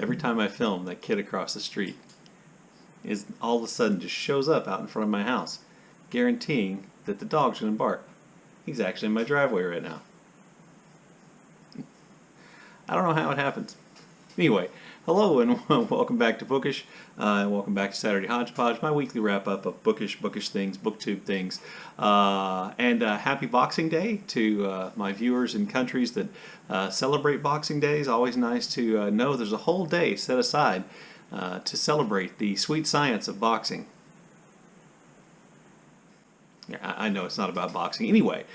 every time I film, that kid across the street is all of a sudden just shows up out in front of my house, guaranteeing that the dog's going to bark. He's actually in my driveway right now. I don't know how it happens. Anyway, hello and welcome back to Bookish, and welcome back to Saturday Hodgepodge, my weekly wrap-up of bookish things, booktube things, and happy Boxing Day to my viewers in countries that celebrate Boxing Days. Always nice to know there's a whole day set aside to celebrate the sweet science of boxing. Yeah, I know it's not about boxing. Anyway,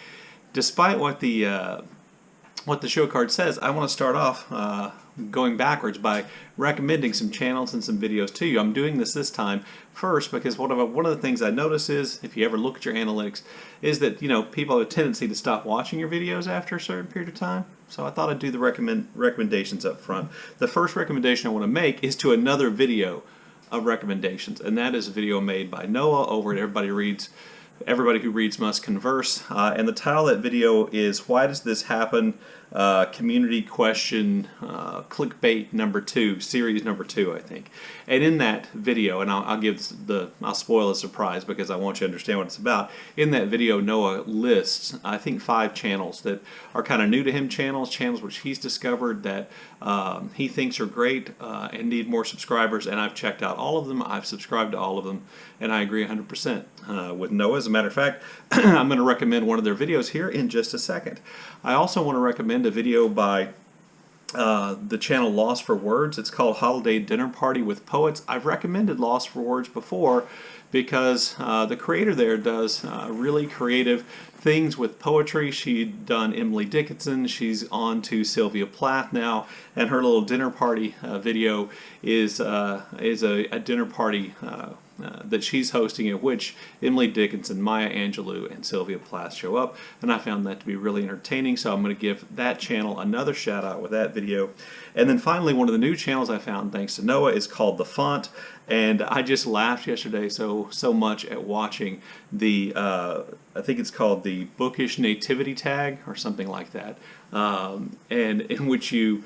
despite what the show card says, I want to start off going backwards by recommending some channels and some videos to you. I'm doing this time first because one of the things I notice is, if you ever look at your analytics, is that people have a tendency to stop watching your videos after a certain period of time. So I thought I'd do the recommendations up front. The first recommendation I want to make is to another video of recommendations, and that is a video made by Noah over at Everybody Who Reads Must Converse, and the title of that video is "Why Does This Happen? Community Question Clickbait number 2, series number 2, I think." And in that video, and I'll spoil the surprise because I want you to understand what it's about. In that video, Noah lists, I think, 5 channels that are kind of new to him, channels which he's discovered that he thinks are great and need more subscribers. And I've checked out all of them. I've subscribed to all of them, and I agree 100% with Noah. As a matter of fact, I'm going to recommend one of their videos here in just a second. I also want to recommend a video by the channel Lost for Words. It's called Holiday Dinner Party with Poets. I've recommended Lost for Words before because the creator there does really creative things with poetry. She'd done Emily Dickinson. She's on to Sylvia Plath now, and her little dinner party video is a dinner party that she's hosting, at which Emily Dickinson, Maya Angelou, and Sylvia Plath show up, and I found that to be really entertaining, so I'm going to give that channel another shout out with that video. And then finally, one of the new channels I found thanks to Noah is called The Font, and I just laughed yesterday so much at watching the I think it's called the Bookish Nativity tag or something like that, and in which you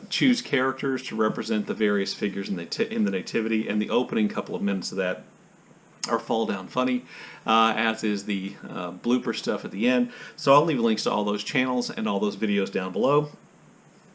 choose characters to represent the various figures in the Nativity, and the opening couple of minutes of that are fall down funny, as is the blooper stuff at the end. So I'll leave links to all those channels and all those videos down below,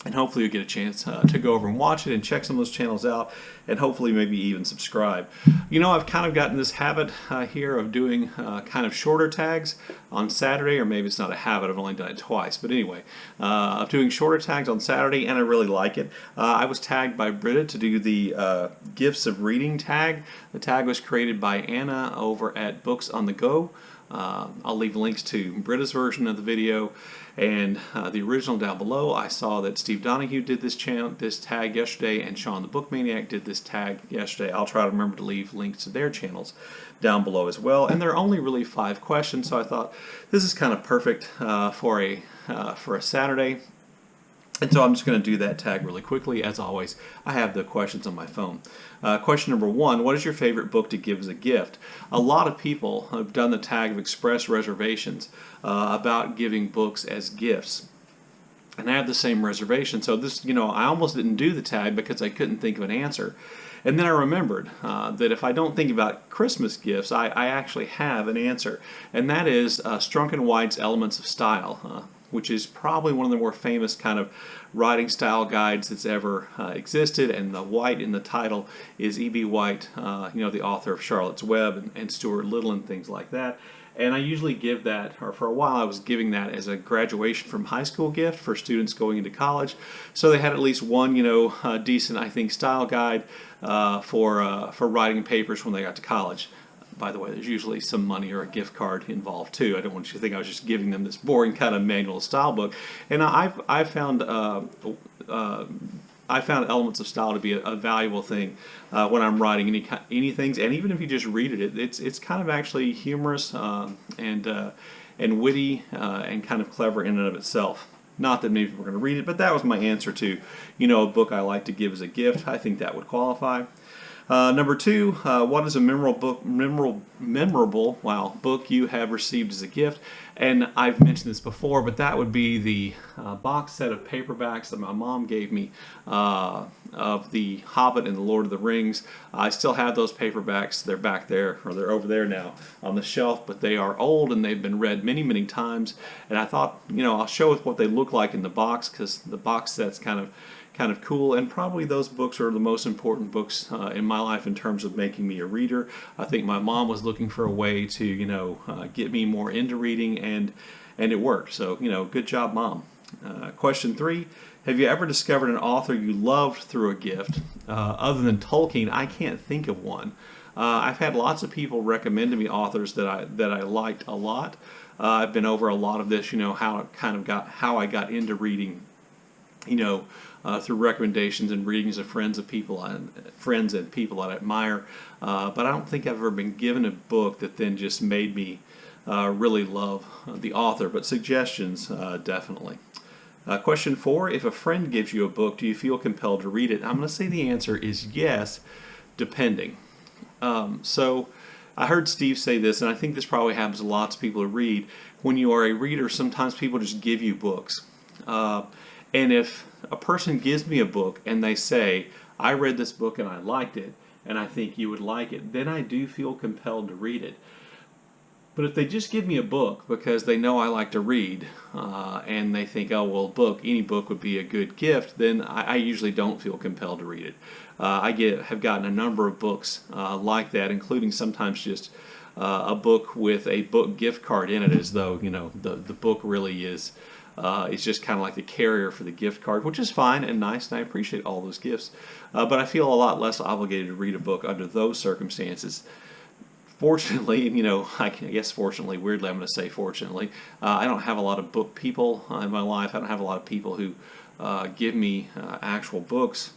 and hopefully you'll get a chance to go over and watch it and check some of those channels out, and hopefully maybe even subscribe. I've kind of gotten this habit here of doing kind of shorter tags on Saturday, or maybe it's not a habit, I've only done it twice, but anyway, of doing shorter tags on Saturday, and I really like it. I was tagged by Britta to do the Gifts of Reading tag. The tag was created by Anna over at Books on the Go. I'll leave links to Britta's version of the video and the original down below. I saw that Steve Donoghue did this tag yesterday, and Shawn the Book Maniac did this tag yesterday. I'll try to remember to leave links to their channels down below as well. And there are only really 5 questions, so I thought this is kind of perfect for a Saturday. And so I'm just going to do that tag really quickly. As always, I have the questions on my phone. Question number 1, what is your favorite book to give as a gift? A lot of people have done the tag of express reservations about giving books as gifts. And I have the same reservation. So this, I almost didn't do the tag because I couldn't think of an answer. And then I remembered that if I don't think about Christmas gifts, I actually have an answer. And that is Strunk and White's Elements of Style, which is probably one of the more famous kind of writing style guides that's ever existed. And the White in the title is E.B. White, the author of Charlotte's Web and Stuart Little and things like that. And I usually give that, or for a while I was giving that as a graduation from high school gift for students going into college. So they had at least one, decent, I think, style guide for writing papers when they got to college. By the way, there's usually some money or a gift card involved too. I don't want you to think I was just giving them this boring kind of manual style book. And I found Elements of Style to be a valuable thing when I'm writing any things, and even if you just read it, it's kind of actually humorous and witty and kind of clever in and of itself. Not that many people are going to read it, but that was my answer to a book I like to give as a gift. I think that would qualify. Number 2, what is a memorable book you have received as a gift? And I've mentioned this before, but that would be the box set of paperbacks that my mom gave me of The Hobbit and The Lord of the Rings. I still have those paperbacks. They're back there, or they're over there now on the shelf, but they are old and they've been read many, many times. And I thought, I'll show what they look like in the box, because the box set's kind of cool, and probably those books are the most important books in my life in terms of making me a reader. I think my mom was looking for a way to get me more into reading, and it worked. So good job, Mom. Question 3: have you ever discovered an author you loved through a gift? Other than Tolkien, I can't think of one. I've had lots of people recommend to me authors that I liked a lot. I've been over a lot of this, how I got into reading, through recommendations and readings of friends and people that I admire. But I don't think I've ever been given a book that then just made me really love the author. But suggestions, definitely. Question 4: if a friend gives you a book, do you feel compelled to read it? I'm going to say the answer is yes, depending. So I heard Steve say this, and I think this probably happens to lots of people who read. When you are a reader, sometimes people just give you books. And if a person gives me a book and they say, I read this book and I liked it, and I think you would like it, then I do feel compelled to read it. But if they just give me a book because they know I like to read, and they think, oh, well, any book would be a good gift, then I usually don't feel compelled to read it. I have gotten a number of books like that, including sometimes just a book with a book gift card in it, as though the book really is. It's just kind of like the carrier for the gift card, which is fine and nice, and I appreciate all those gifts. But I feel a lot less obligated to read a book under those circumstances. Fortunately, I guess fortunately, weirdly, I'm going to say fortunately, I don't have a lot of book people in my life. I don't have a lot of people who give me actual books,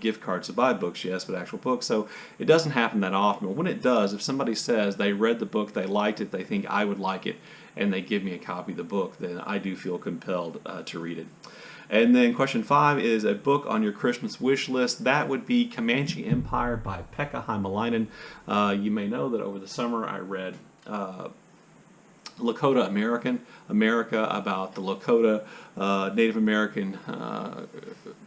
gift cards to buy books, yes, but actual books. So it doesn't happen that often. But when it does, if somebody says they read the book, they liked it, they think I would like it, and they give me a copy of the book, then I do feel compelled to read it. And then question 5 is a book on your Christmas wish list. That would be Comanche Empire by Pekka Haimalainen. You may know that over the summer I read Lakota America, about the Lakota Native American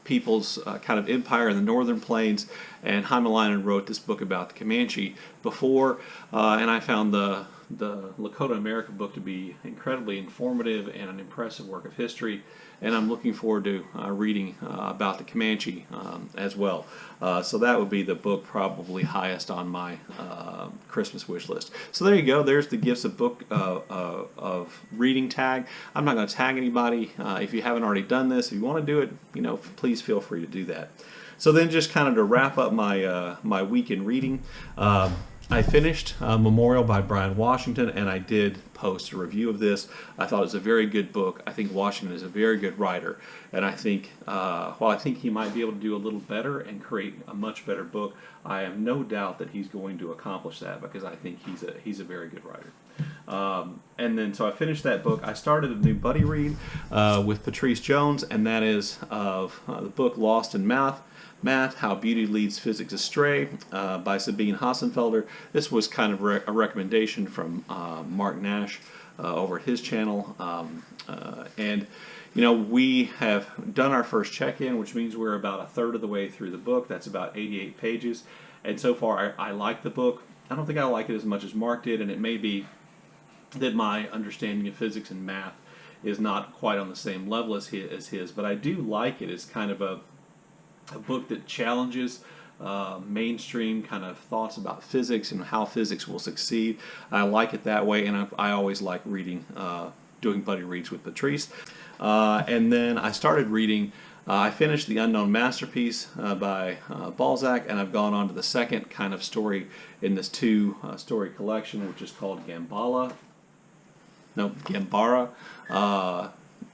people's kind of empire in the northern plains, and Haimalainen wrote this book about the Comanche before, and I found the Lakota America book to be incredibly informative and an impressive work of history, and I'm looking forward to reading about the Comanche as well. So that would be the book probably highest on my Christmas wish list. So there you go. There's the gifts of book of reading tag. I'm not going to tag anybody. If you haven't already done this, if you want to do it, please feel free to do that. So then, just kind of to wrap up my my week in reading. I finished Memorial by Brian Washington, and I did post a review of this. I thought it was a very good book. I think Washington is a very good writer, and I think while I think he might be able to do a little better and create a much better book, I have no doubt that he's going to accomplish that, because I think he's a very good writer. And then so I finished that book. I started a new buddy read with Patrice Jones, and that is of the book Lost in Math, How Beauty Leads Physics Astray by Sabine Hassenfelder. This was kind of a recommendation from Marc Nash over at his channel. And we have done our first check-in, which means we're about a third of the way through the book. That's about 88 pages. And so far, I like the book. I don't think I like it as much as Mark did, and it may be that my understanding of physics and math is not quite on the same level as his, but I do like it as kind of a book that challenges mainstream kind of thoughts about physics and how physics will succeed. I like it that way, and I always like reading, doing buddy reads with Patrice. And then I started reading, I finished The Unknown Masterpiece by Balzac, and I've gone on to the second kind of story in this two-story collection, which is called Gambara.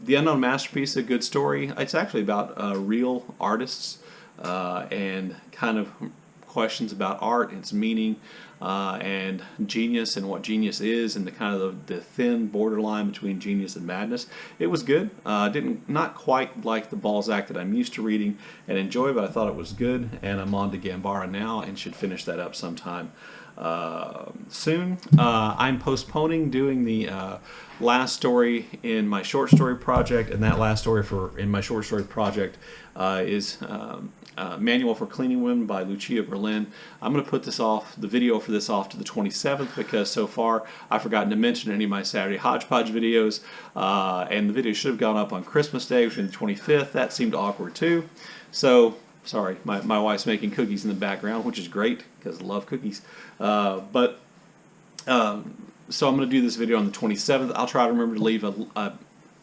The Unknown Masterpiece is a good story. It's actually about real artists and kind of questions about art, its meaning, and genius, and what genius is, and the kind of the thin borderline between genius and madness. It was good. Not quite like the Balzac that I'm used to reading and enjoy, but I thought it was good, and I'm on to Gambara now and should finish that up sometime soon. I'm postponing doing the last story in my short story project, and that last story in my short story project is Manual for Cleaning Women by Lucia Berlin. I'm going to put the video for this off to the 27th, because so far I've forgotten to mention any of my Saturday Hodgepodge videos, and the video should have gone up on Christmas Day, which is the 25th. That seemed awkward too. So, sorry, my wife's making cookies in the background, which is great, because I love cookies. So I'm going to do this video on the 27th. I'll try to remember to leave a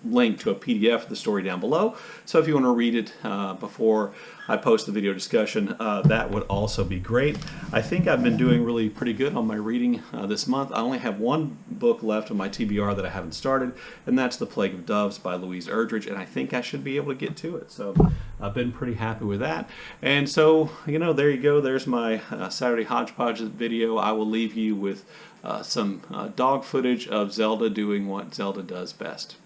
link to a PDF of the story down below. So if you want to read it before I post the video discussion, that would also be great. I think I've been doing really pretty good on my reading this month. I only have one book left on my TBR that I haven't started, and that's The Plague of Doves by Louise Erdrich, and I think I should be able to get to it. So I've been pretty happy with that. And so, you know, there you go. There's my Saturday Hodgepodge video. I will leave you with some dog footage of Zelda doing what Zelda does best.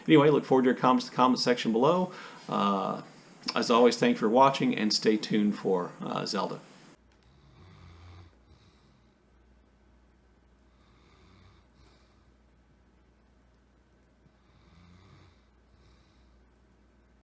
Anyway, look forward to your comments in the comment section below. As always, thanks for watching, and stay tuned for Zelda.